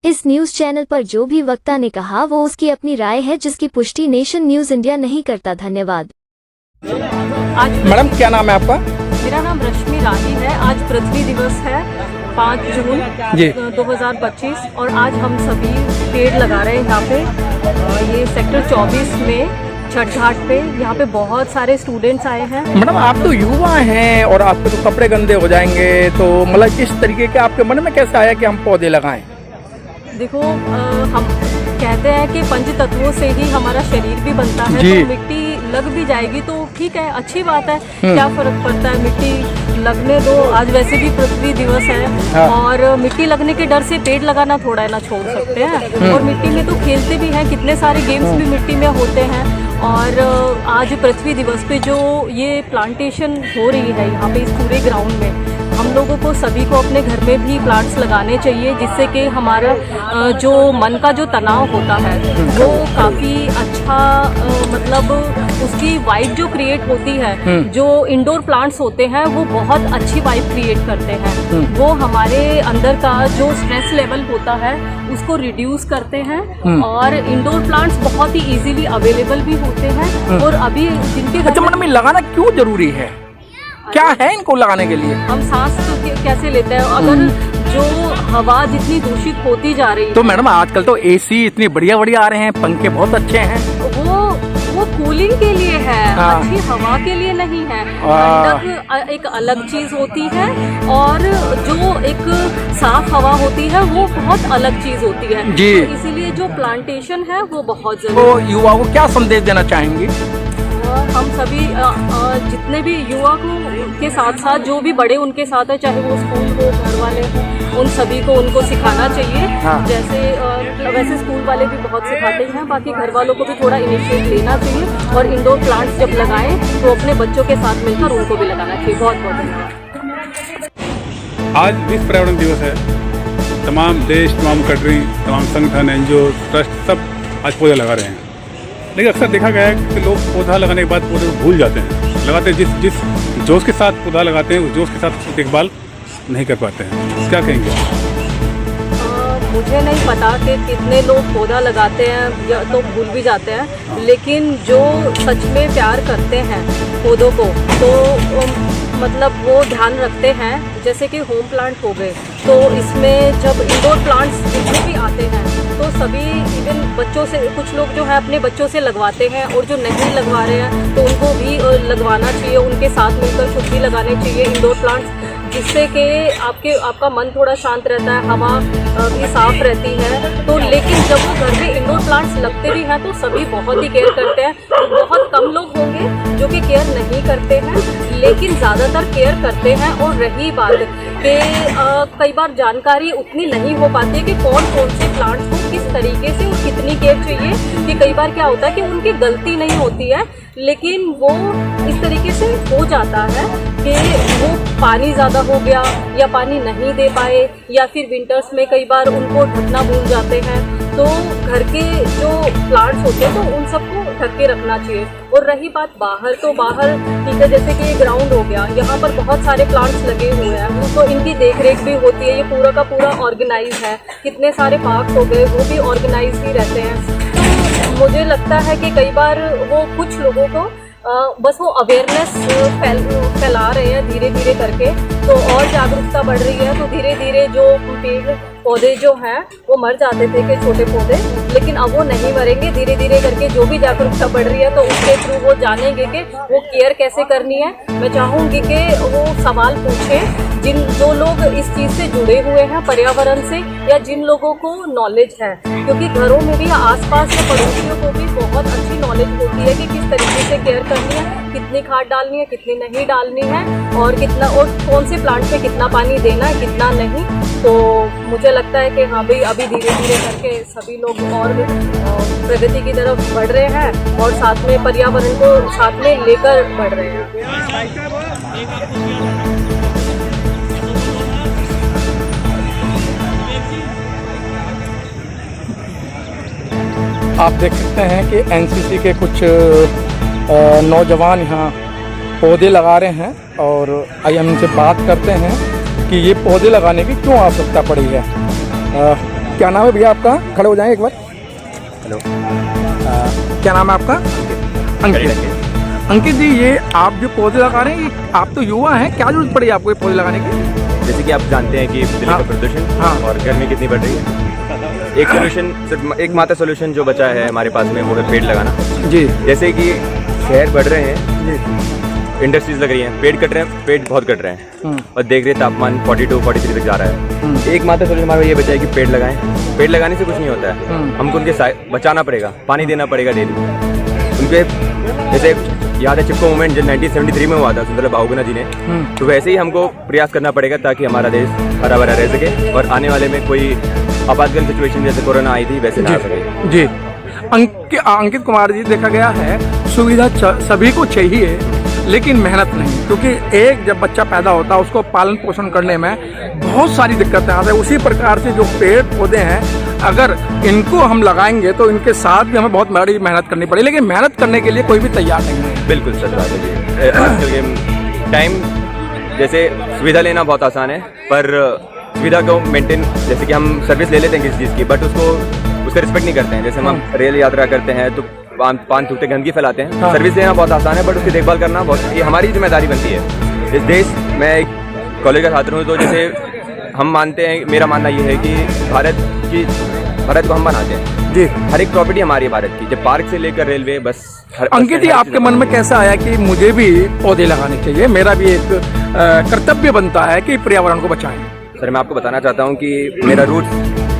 इस news channel पर जो भी वक्ता ने कहा वो उसकी अपनी राय है, जिसकी पुष्टि नेशन न्यूज इंडिया नहीं करता। धन्यवाद। मैडम क्या नाम है आपका? मेरा नाम रश्मि रानी है। आज पृथ्वी दिवस है 5 जून 2025 और आज हम सभी पेड़ लगा रहे हैं यहाँ पे। ये सेक्टर 24 में छठ घाट पे, यहाँ पे बहुत सारे स्टूडेंट्स आए हैं। मैडम आप तो युवा हैं और आपके तो कपड़े गंदे हो जाएंगे, तो मतलब इस तरीके के आपके मन में कैसे आया कि हम पौधे लगाएं? देखो हम कहते हैं कि पंच तत्वों से ही हमारा शरीर भी बनता है, तो मिट्टी लग भी जाएगी तो ठीक है, अच्छी बात है। क्या फर्क पड़ता है, मिट्टी लगने दो। आज वैसे भी पृथ्वी दिवस है और मिट्टी लगने के डर से पेड़ लगाना थोड़ा है ना छोड़ सकते हैं। और मिट्टी में तो खेलते भी हैं, कितने सारे गेम्स भी मिट्टी में होते हैं। और आज पृथ्वी दिवस पे जो ये प्लांटेशन हो रही है यहाँ पे इस पूरे ग्राउंड में, हम लोगों को सभी को अपने घर में भी प्लांट्स लगाने चाहिए, जिससे कि हमारा जो मन का जो तनाव होता है वो काफ़ी अच्छा मतलब उसकी वाइब जो क्रिएट होती है, जो इंडोर प्लांट्स होते हैं वो बहुत अच्छी वाइब क्रिएट करते हैं। वो हमारे अंदर का जो स्ट्रेस लेवल होता है उसको रिड्यूस करते हैं। और इंडोर प्लांट्स बहुत ही इजीली अवेलेबल भी होते हैं। और अभी जिनके घर में लगाना क्यों जरूरी है, क्या है इनको लगाने के लिए? हम सांस तो कैसे लेते हैं अगर जो हवा जितनी दूषित होती जा रही है। तो मैडम आजकल तो एसी इतनी बढ़िया आ रहे हैं, पंखे बहुत अच्छे हैं। वो कूलिंग के लिए है, अच्छी हवा के लिए नहीं है। ठंडक एक अलग चीज होती है और जो एक साफ हवा होती है वो बहुत अलग चीज होती है जी। तो इसीलिए जो प्लांटेशन है वो बहुत जरूरी है। तो युवाओं को क्या संदेश देना चाहेंगे? हम सभी जितने भी युवा के साथ साथ जो भी बड़े उनके साथ है, चाहे वो स्कूल हो, घर वाले हो, उन सभी को उनको सिखाना चाहिए। जैसे वैसे स्कूल वाले भी बहुत सिखाते हैं, बाकी घर वालों को भी थोड़ा इनिशिएट लेना चाहिए। और इंडोर प्लांट्स जब लगाएं तो अपने बच्चों के साथ मिलकर उनको भी लगाना चाहिए। बहुत बहुत धन्यवाद। आज विश्व पर्यावरण दिवस है। तमाम देश, तमाम कंट्री, तमाम संगठन, NGO, ट्रस्ट सब आज पौधे लगा रहे हैं। लेकिन अक्सर देखा गया है कि लोग पौधा लगाने के बाद पौधे को भूल जाते हैं। लगाते जिस जोश के साथ पौधा लगाते हैं उस जोश के साथ देखभाल नहीं कर पाते हैं। क्या कहेंगे? मुझे नहीं पता कि कितने लोग पौधा लगाते हैं या तो भूल भी जाते हैं, लेकिन जो सच में प्यार करते हैं पौधों को तो मतलब वो ध्यान रखते हैं। जैसे कि होम प्लांट हो गए, तो इसमें जब इंडोर प्लांट्स जितने भी आते हैं तो सभी इवन बच्चों से, कुछ लोग जो है अपने बच्चों से लगवाते हैं और जो नहीं लगवा रहे हैं तो उनको भी लगवाना चाहिए, उनके साथ मिलकर खुद भी लगाने चाहिए इंडोर प्लांट्स, जिससे कि आपका मन थोड़ा शांत रहता है, हवा भी साफ रहती है। तो लेकिन जब वो घर में इंडोर प्लांट्स लगते भी हैं तो सभी बहुत ही केयर करते हैं। बहुत कम लोग होंगे जो कि केयर नहीं करते हैं, लेकिन ज़्यादातर केयर करते हैं। और रही बात कि कई बार जानकारी उतनी नहीं हो पाती है कि कौन कौन से प्लांट्स को किस तरीके से और कितनी केयर चाहिए, कि कई बार क्या होता है कि उनकी गलती नहीं होती है, लेकिन वो इस तरीके से हो जाता है कि वो पानी ज़्यादा हो गया या पानी नहीं दे पाए, या फिर विंटर्स में कई बार उनको ढकना भूल जाते हैं। तो घर के जो प्लांट्स होते हैं तो उन सबको ढक के रखना चाहिए। और रही बात बाहर, तो बाहर ठीक है, जैसे कि ये ग्राउंड हो गया, यहाँ पर बहुत सारे प्लांट्स लगे हुए हैं तो इनकी देखरेख भी होती है। ये पूरा का पूरा ऑर्गेनाइज है। कितने सारे पार्क हो गए वो भी ऑर्गेनाइज ही रहते हैं। तो मुझे लगता है कि कई बार वो कुछ लोगों को बस वो अवेयरनेस फैला रहे हैं धीरे धीरे करके, तो और जागरूकता बढ़ रही है। तो धीरे धीरे जो पेड़ पौधे जो हैं वो मर जाते थे कि छोटे पौधे, लेकिन अब वो नहीं मरेंगे। धीरे धीरे करके जो भी जागरूकता बढ़ रही है तो उसके थ्रू वो जानेंगे कि वो केयर कैसे करनी है। मैं चाहूँगी कि वो सवाल पूछें जो लोग इस चीज़ से जुड़े हुए हैं पर्यावरण से, या जिन लोगों को नॉलेज है, क्योंकि घरों में भी आसपास के पड़ोसियों को भी बहुत अच्छी नॉलेज होती है कि किस तरीके से केयर करनी है, कितनी खाद डालनी है, कितनी नहीं डालनी है, और कितना और कौन से प्लांट पे कितना पानी देना है, कितना नहीं। तो मुझे लगता है कि हाँ भाई अभी धीरे धीरे करके सभी लोग और प्रगति की तरफ बढ़ रहे हैं और साथ में पर्यावरण को साथ में लेकर बढ़ रहे हैं। आप देख सकते हैं कि NCC के कुछ नौजवान यहाँ पौधे लगा रहे हैं और आइए हम इनसे बात करते हैं कि ये पौधे लगाने की क्यों आवश्यकता पड़ी है। क्या नाम है भैया आपका? खड़े हो जाएं एक बार। हेलो, क्या नाम है आपका? अंकित। अंकित जी, ये आप जो पौधे लगा रहे हैं, ये आप तो युवा हैं, क्या जरूरत पड़ी आपको ये पौधे लगाने की? जैसे कि आप जानते हैं कि दिल्ली हाँ। का प्रदूषण हाँ। और गर्मी कितनी बढ़ रही है। एक सोल्यूशन, सिर्फ एक मात्र सोल्यूशन जो बचा है हमारे पास में, वो है पेड़ लगाना। जी जैसे कि शहर बढ़ रहे हैं, जी। इंडस्ट्रीज लग रही हैं, पेड़ कट रहे हैं, पेड़ बहुत कट रहे हैं और देख रहे हैं तापमान 42 43 तक जा रहा है। एक मात्र सोल्यूशन हमारा ये बचा है कि पेड़ लगाएं। पेड़ लगाने से कुछ नहीं होता है, हमको उनके बचाना पड़ेगा, पानी देना पड़ेगा डेली उनके। जैसे याद है चिपको मूवमेंट जो 1973 में हुआ था सुंदर बहुगुणा जी ने, तो वैसे ही हमको प्रयास करना पड़ेगा ताकि हमारा देश हरा भरा रह सके और आने वाले में कोई आपातकालीन सिचुएशन जैसे कोरोना आई थी वैसे ना आ सके। जी अंकित कुमार जी, देखा गया है सुविधा सभी को चाहिए लेकिन मेहनत नहीं, क्योंकि एक जब बच्चा पैदा होता है उसको पालन पोषण करने में बहुत सारी दिक्कतें आती है। उसी प्रकार से जो पेड़ पौधे हैं, अगर इनको हम लगाएंगे तो इनके साथ भी हमें बहुत बड़ी मेहनत करनी पड़ेगी, लेकिन मेहनत करने के लिए कोई भी तैयार नहीं है। बिल्कुल सच बात है जी। आजकल के टाइम जैसे सुविधा लेना बहुत आसान है, पर सुविधा को मेंटेन, जैसे कि हम सर्विस ले लेते हैं किसी चीज़ की, बट उसका रिस्पेक्ट नहीं करते हैं। जैसे हम रेल यात्रा करते हैं तो पान थूकते गंदगी फैलाते हैं। हाँ। सर्विस देना बहुत आसान है, बट उसकी देखभाल करना बहुत, ये हमारी जिम्मेदारी बनती है। इस देश, मैं एक कॉलेज का छात्र हूँ, तो जैसे हम मानते हैं, मेरा मानना ये है कि भारत को हम बनाते हैं जी। हर एक प्रॉपर्टी हमारी है भारत की, जब पार्क से लेकर रेलवे बस अंकित जी, आपके मन में कैसा आया कि मुझे भी पौधे लगाने चाहिए, मेरा भी एक कर्तव्य बनता है कि पर्यावरण को बचाएं? सर, मैं आपको बताना चाहता हूँ कि मेरा रूट्स,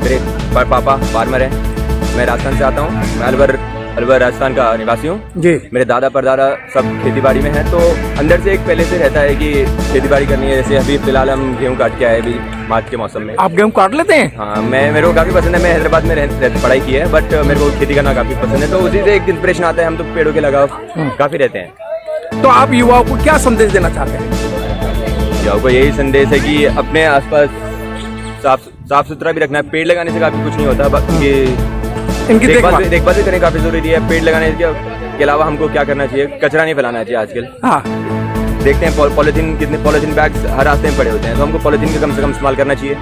मेरे पापा फार्मर हैं, मैं राजस्थान से आता हूँ, मैं अलवर राजस्थान का निवासी हूँ जी। मेरे दादा परदादा सब खेतीबाड़ी में हैं, तो अंदर से एक पहले से रहता है कि खेतीबाड़ी करनी है। जैसे अभी फिलहाल हम गेहूँ काट के आए अभी मार्च के मौसम में। आप गेहूँ काट लेते हैं? हाँ, मेरे को काफ़ी पसंद है। मैं हैदराबाद में पढ़ाई की है, बट मेरे को खेती करना काफ़ी पसंद है, तो उसी से एक इंस्पिरेशन आता है। हम तो पेड़ों के लगाव काफ़ी रहते हैं। तो आप युवाओं को क्या संदेश देना चाहते हैं? युवाओं को यही संदेश है कि अपने आसपास साफ सुथरा भी रखना है। पेड़ लगाने से काफ़ी कुछ नहीं होता, बाकी इनकी देखभाल भी करें काफ़ी जरूरी है। पेड़ लगाने के अलावा हमको क्या करना चाहिए, कचरा नहीं फैलाना चाहिए। आजकल हाँ, देखते हैं कितने पॉलिथीन बैग्स हर रास्ते में पड़े होते हैं, तो हमको पॉलिथीन का कम से कम इस्तेमाल करना चाहिए।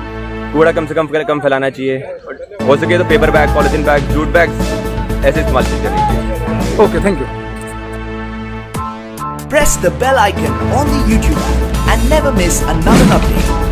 कूड़ा कम से कम फैलाना चाहिए, हो सके तो paper bag, polythene bag, jute bags ऐसे इस्तेमाल करना चाहिए। Okay, thank you. Press the bell icon on the YouTube app and never miss another update.